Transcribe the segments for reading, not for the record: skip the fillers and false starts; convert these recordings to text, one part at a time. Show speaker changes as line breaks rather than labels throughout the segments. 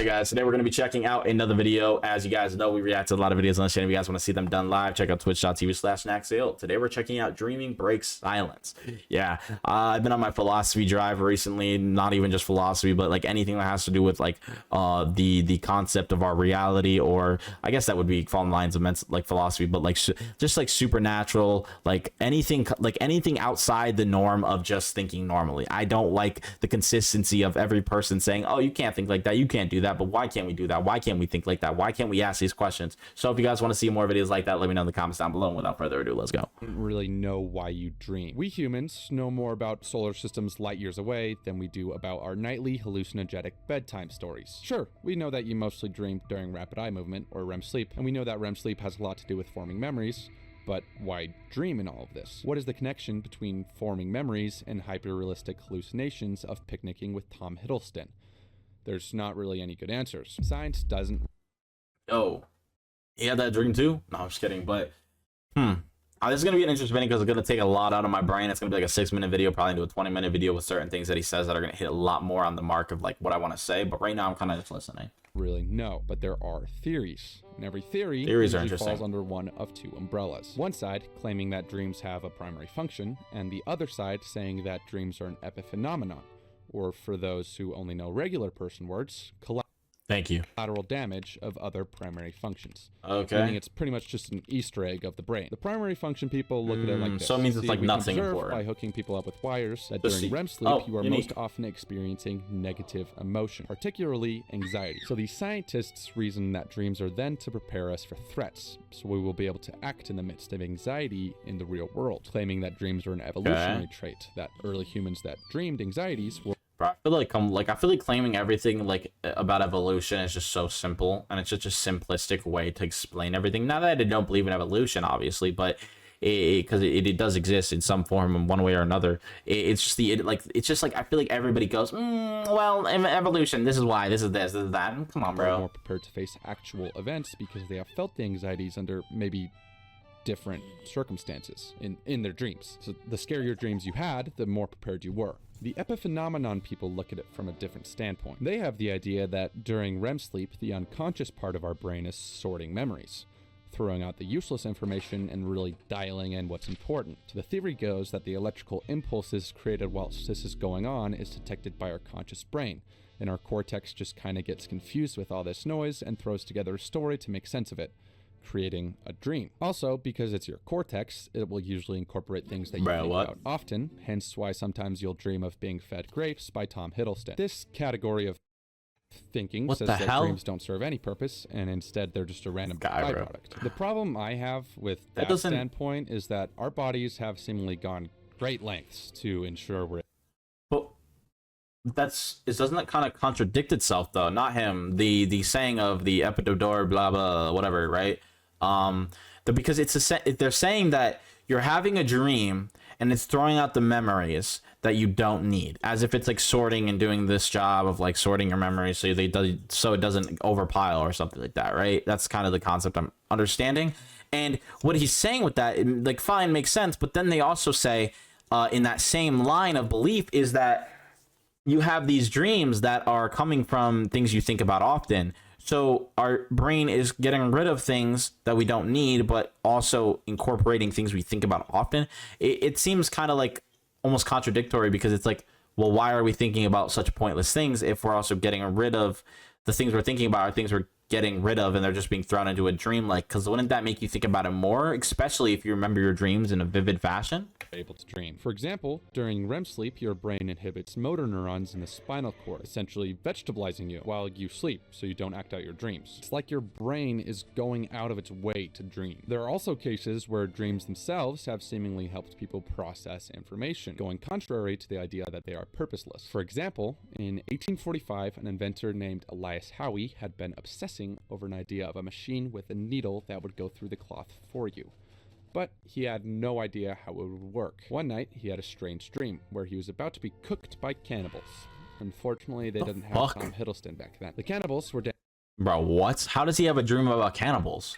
Alright guys, today we're going to be checking out another video. As you guys know, we react to a lot of videos on this channel. If you guys want to see them done live, check out twitch.tv/naxale. Today we're checking out Dreaming Breaks Silence. Yeah, I've been on my philosophy drive recently. Not even just philosophy, but like anything that has to do with like the concept of our reality, or I guess that would be falling lines of like philosophy, but like just like supernatural, like anything outside the norm of just thinking normally. I don't like the consistency of every person saying, oh, you can't think like that, you can't do that, but why can't we do that? Why can't we think like that? Why can't we ask these questions? So if you guys want to see more videos like that, let me know in the comments down below. And without further ado, let's go.
Really know why you dream. We humans know more about solar systems light years away than we do about our nightly hallucinogenic bedtime stories. Sure, we know that you mostly dream during rapid eye movement or REM sleep, and we know that REM sleep has a lot to do with forming memories. But why dream in all of this? What is the connection between forming memories and hyper-realistic hallucinations of picnicking with Tom Hiddleston? There's not really any good answers. Science doesn't...
Oh, he had that dream too? No, I'm just kidding, but this is going to be an interesting video because it's going to take a lot out of my brain. It's going to be like a 6-minute video, probably into a 20-minute video with certain things that he says that are going to hit a lot more on the mark of like what I want to say. But right now I'm kind of just listening.
Really know, but there are theories, and every theory falls under one of two umbrellas. One side claiming that dreams have a primary function, and the other side saying that dreams are an epiphenomenon, or for those who only know regular person words, collateral damage of other primary functions.
Okay.
Meaning it's pretty much just an Easter egg of the brain. The primary function people look at it like this.
So it means it's like nothing important.
By hooking people up with wires that during REM sleep, you are most often experiencing negative emotion, particularly anxiety. So these scientists reason that dreams are then to prepare us for threats, so we will be able to act in the midst of anxiety in the real world, claiming that dreams are an evolutionary trait, that early humans that dreamed anxieties were...
I feel like claiming everything like about evolution is just so simple, and it's just a simplistic way to explain everything. Not that I don't believe in evolution, obviously, but because it does exist in some form in one way or another. It's just like I feel like everybody goes, well, evolution. This is why. This is this. This is that. Come on, bro.
More prepared to face actual events because they have felt the anxieties under maybe different circumstances in their dreams. So the scarier dreams you had, the more prepared you were. The epiphenomenon people look at it from a different standpoint. They have the idea that during REM sleep, the unconscious part of our brain is sorting memories, throwing out the useless information and really dialing in what's important. So the theory goes that the electrical impulses created whilst this is going on is detected by our conscious brain, and our cortex just kind of gets confused with all this noise and throws together a story to make sense of it, creating a dream. Also, because it's your cortex, it will usually incorporate things that you think about often, hence why sometimes you'll dream of being fed grapes by Tom Hiddleston. This category of thinking says that dreams don't serve any purpose, and instead they're just a random byproduct. The problem I have with that standpoint is that our bodies have seemingly gone great lengths to ensure we're...
But doesn't that kind of contradict itself though? Not him, the saying of the epidodor blah blah whatever, right? Because they're saying that you're having a dream and it's throwing out the memories that you don't need, as if it's like sorting and doing this job of like sorting your memories so it doesn't overpile or something like that, right? That's kind of the concept I'm understanding. And what he's saying with that, like, fine, makes sense, but then they also say in that same line of belief is that you have these dreams that are coming from things you think about often. So our brain is getting rid of things that we don't need, but also incorporating things we think about often. It seems kind of like almost contradictory, because it's like, well, why are we thinking about such pointless things if we're also getting rid of the things we're thinking about, are things we're getting rid of, and they're just being thrown into a dream? Like, because wouldn't that make you think about it more, especially if you remember your dreams in a vivid fashion?
Able to dream. For example, during REM sleep, your brain inhibits motor neurons in the spinal cord, essentially vegetabilizing you while you sleep so you don't act out your dreams. It's like your brain is going out of its way to dream. There are also cases where dreams themselves have seemingly helped people process information, going contrary to the idea that they are purposeless. For example, in 1845, an inventor named Elias Howe had been obsessing over an idea of a machine with a needle that would go through the cloth for you. But he had no idea how it would work. One night, he had a strange dream where he was about to be cooked by cannibals. Unfortunately, they didn't have Tom Hiddleston back then. The cannibals were dead.
Bro, what? How does he have a dream about cannibals?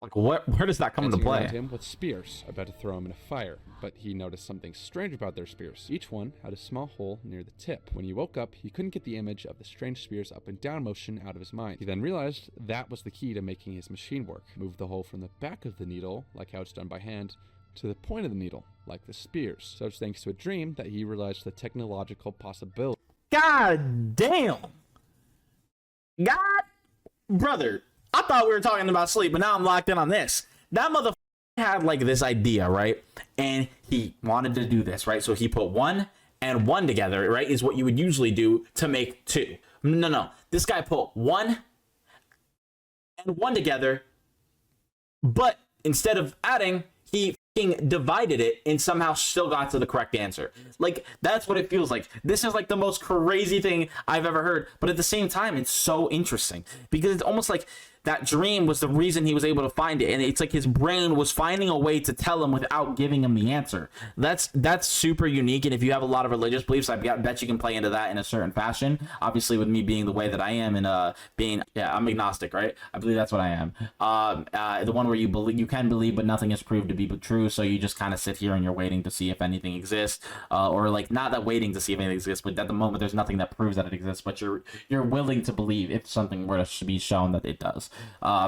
Like, where does that come into
Dancing
play?
around him with spears, about to throw him in a fire, but he noticed something strange about their spears. Each one had a small hole near the tip. When he woke up, he couldn't get the image of the strange spears up and down motion out of his mind. He then realized that was the key to making his machine work. Move the hole from the back of the needle, like how it's done by hand, to the point of the needle, like the spears. So it's thanks to a dream that he realized the technological possibility.
God damn. God, brother. I thought we were talking about sleep, but now I'm locked in on this. That motherfucker had like this idea, right? And he wanted to do this, right? So he put 1 and 1 together, right? Is what you would usually do to make 2. No. This guy put 1 and 1 together, but instead of adding, he divided it and somehow still got to the correct answer. Like, that's what it feels like. This is like the most crazy thing I've ever heard, but at the same time, it's so interesting because it's almost like that dream was the reason he was able to find it, and it's like his brain was finding a way to tell him without giving him the answer. That's super unique, and if you have a lot of religious beliefs, I bet you can play into that in a certain fashion. Obviously, with me being the way that I am, and I'm agnostic, right? I believe that's what I am. The one where you can believe, but nothing is proved to be true, so you just kind of sit here and you're waiting to see if anything exists, or like not that waiting to see if anything exists, but at the moment there's nothing that proves that it exists, but you're willing to believe if something were to be shown that it does.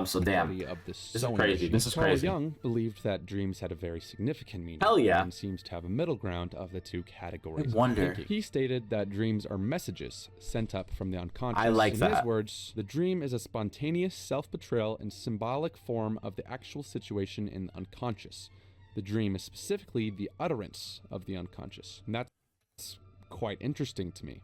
So damn, this is crazy. This is crazy.
Carl Jung believed that dreams had a very significant meaning.
Hell yeah.
And seems to have a middle ground of the two categories.
I wonder.
Of thinking. He stated that dreams are messages sent up from the unconscious.
I like that.
In his words, the dream is a spontaneous self-betrayal and symbolic form of the actual situation in the unconscious. The dream is specifically the utterance of the unconscious. And that's quite interesting to me.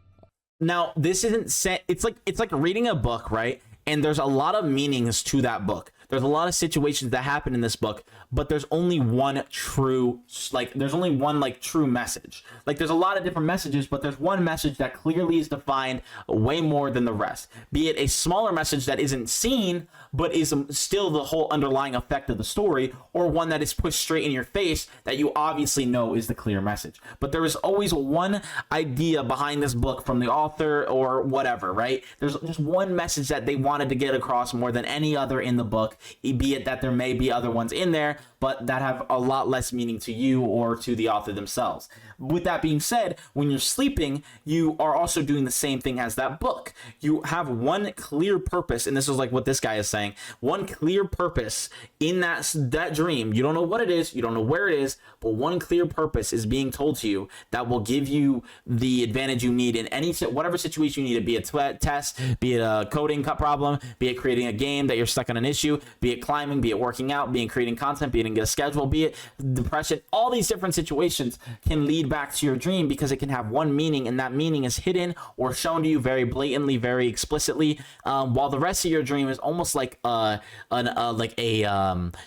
Now, this isn't set. It's like reading a book, right? And there's a lot of meanings to that book. There's a lot of situations that happen in this book, but there's only one true, true message. Like, there's a lot of different messages, but there's one message that clearly is defined way more than the rest. Be it a smaller message that isn't seen, but is still the whole underlying effect of the story, or one that is pushed straight in your face that you obviously know is the clear message. But there is always one idea behind this book from the author or whatever, right? There's just one message that they wanted to get across more than any other in the book, be it that there may be other ones in there, but that have a lot less meaning to you or to the author themselves. With that being said, when you're sleeping, you are also doing the same thing as that book. You have one clear purpose, and this is like what this guy is saying, one clear purpose in that dream. You don't know what it is, you don't know where it is, but one clear purpose is being told to you that will give you the advantage you need in whatever situation you need it, be it a test, be it a coding problem, be it creating a game that you're stuck on an issue, be it climbing, be it working out, be it creating content, be it get a schedule, be it depression. All these different situations can lead back to your dream because it can have one meaning, and that meaning is hidden or shown to you very blatantly, very explicitly, while the rest of your dream is almost like a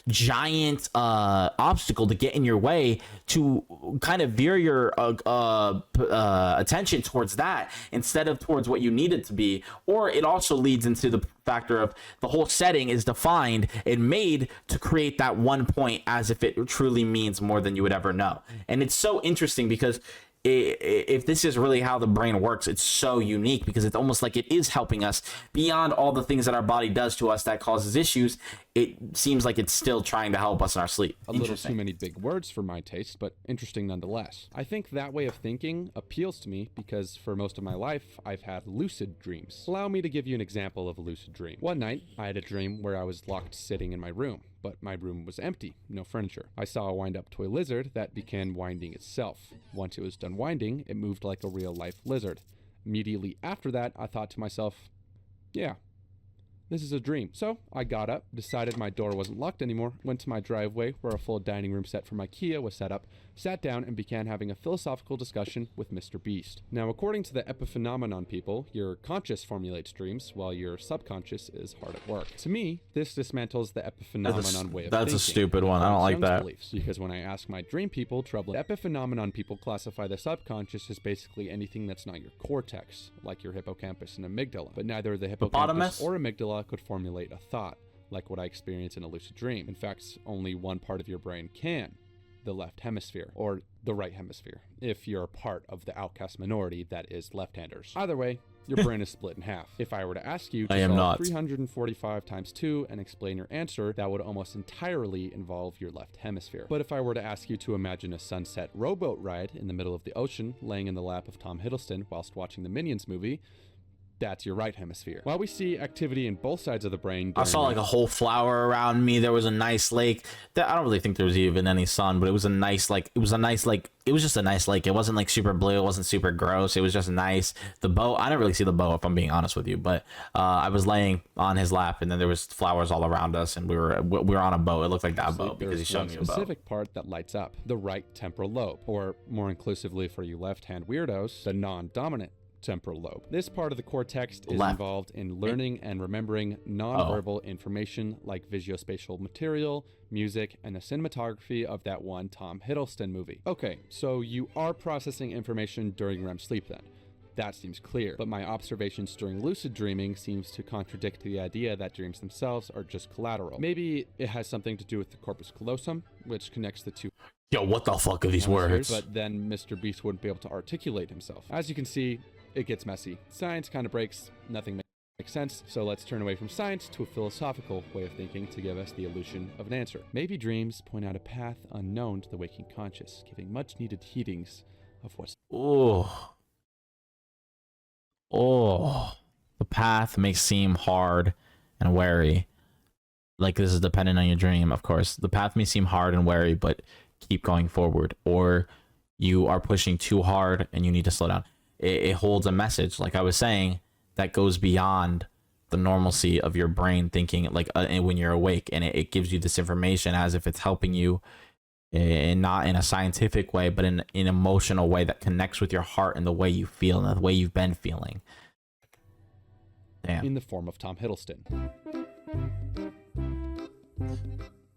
giant obstacle to get in your way, to kind of veer your attention towards that instead of towards what you need it to be. Or it also leads into the factor of the whole setting is defined and made to create that one point as if it truly means more than you would ever know. And it's so interesting because if this is really how the brain works, it's so unique because it's almost like it is helping us beyond all the things that our body does to us that causes issues. It seems like it's still trying to help us in our sleep.
A little too many big words for my taste, but interesting nonetheless. I think that way of thinking appeals to me because for most of my life, I've had lucid dreams. Allow me to give you an example of a lucid dream. One night, I had a dream where I was locked sitting in my room, but my room was empty, no furniture. I saw a wind-up toy lizard that began winding itself. Once it was done winding, it moved like a real-life lizard. Immediately after that, I thought to myself, yeah, this is a dream. So I got up, decided my door wasn't locked anymore, went to my driveway where a full dining room set from IKEA was set up, sat down and began having a philosophical discussion with Mr. Beast. Now, according to the epiphenomenon people, your conscious formulates dreams while your subconscious is hard at work. To me, this dismantles the epiphenomenon way of thinking.
That's a stupid one. I don't like that.
Beliefs, because when I ask my dream people, trouble epiphenomenon people classify the subconscious as basically anything that's not your cortex, like your hippocampus and amygdala. But neither the hippocampus or amygdala could formulate a thought, like what I experience in a lucid dream. In fact, only one part of your brain can. The left hemisphere, or the right hemisphere, if you're a part of the outcast minority that is left-handers. Either way, your brain is split in half. If I were to ask you to
I am
solve
not.
345 times 2 and explain your answer, that would almost entirely involve your left hemisphere. But if I were to ask you to imagine a sunset rowboat ride in the middle of the ocean, laying in the lap of Tom Hiddleston whilst watching the Minions movie, that's your right hemisphere. While we see activity in both sides of the brain,
I saw like a whole flower around me. There was a nice lake. I don't really think there was even any sun, but it was a nice like it was just a nice lake. It wasn't like super blue. It wasn't super gross. It was just nice. The boat, I didn't really see the boat, if I'm being honest with you, but I was laying on his lap, and then there was flowers all around us, and we were on a boat. It looked like that boat because he showed me a boat.
Specific part that lights up, the right temporal lobe, or more inclusively for you left-hand weirdos, the non-dominant temporal lobe. This part of the cortex is involved in learning and remembering nonverbal information like visuospatial material, music, and the cinematography of that one Tom Hiddleston movie. Okay, so you are processing information during REM sleep then. That seems clear, but my observations during lucid dreaming seems to contradict the idea that dreams themselves are just collateral. Maybe it has something to do with the corpus callosum, which connects the two.
Yo, what the fuck are these words?
But then Mr. Beast wouldn't be able to articulate himself. As you can see, it gets messy. Science kind of breaks, nothing makes sense, so let's turn away from science to a philosophical way of thinking to give us the illusion of an answer. Maybe dreams point out a path unknown to the waking conscious, giving much needed heatings of what's...
The path may seem hard and wary. Like this is dependent on your dream, of course. The path may seem hard and wary, but keep going forward. Or you are pushing too hard and you need to slow down. It holds a message, like I was saying, that goes beyond the normalcy of your brain thinking, like when you're awake, and it gives you this information as if it's helping you, and not in a scientific way, but in an emotional way that connects with your heart and the way you feel and the way you've been feeling. Damn.
In the form of Tom Hiddleston.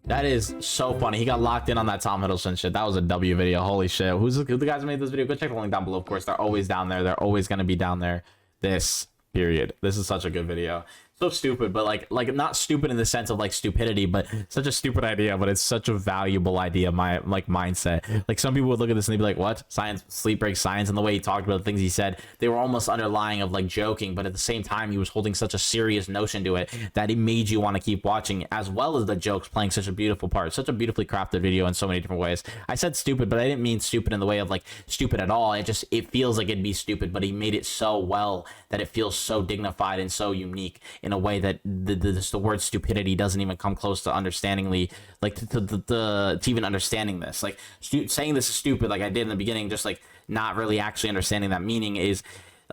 That is so funny. He got locked in on that Tom Hiddleston shit. That was a W video. Holy shit. Who the guys who made this video? Go check the link down below. Of course, they're always down there. They're always going to be down there. This period. This is such a good video. So stupid, but like not stupid in the sense of like stupidity, but such a stupid idea, but it's such a valuable idea, my like mindset. Like some people would look at this and they'd be like, what? Science, sleep breaks science. And the way he talked about the things he said, they were almost underlying of like joking, but at the same time, he was holding such a serious notion to it that it made you want to keep watching, as well as the jokes playing such a beautiful part. Such a beautifully crafted video in so many different ways. I said stupid, but I didn't mean stupid in the way of like stupid at all. It feels like it'd be stupid, but he made it so well that it feels so dignified and so unique in a way that the word stupidity doesn't even come close to understandingly, like to even understanding this. Like saying this is stupid, like I did in the beginning, just like not really actually understanding that meaning is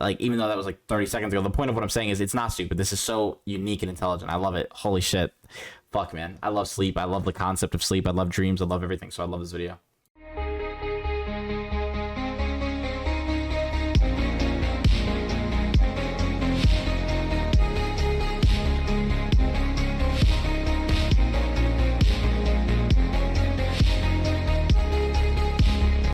like, even though that was like 30 seconds ago, the point of what I'm saying is it's not stupid. This is so unique and intelligent. I love it. Holy shit. Fuck, man. I love sleep. I love the concept of sleep. I love dreams. I love everything. So I love this video.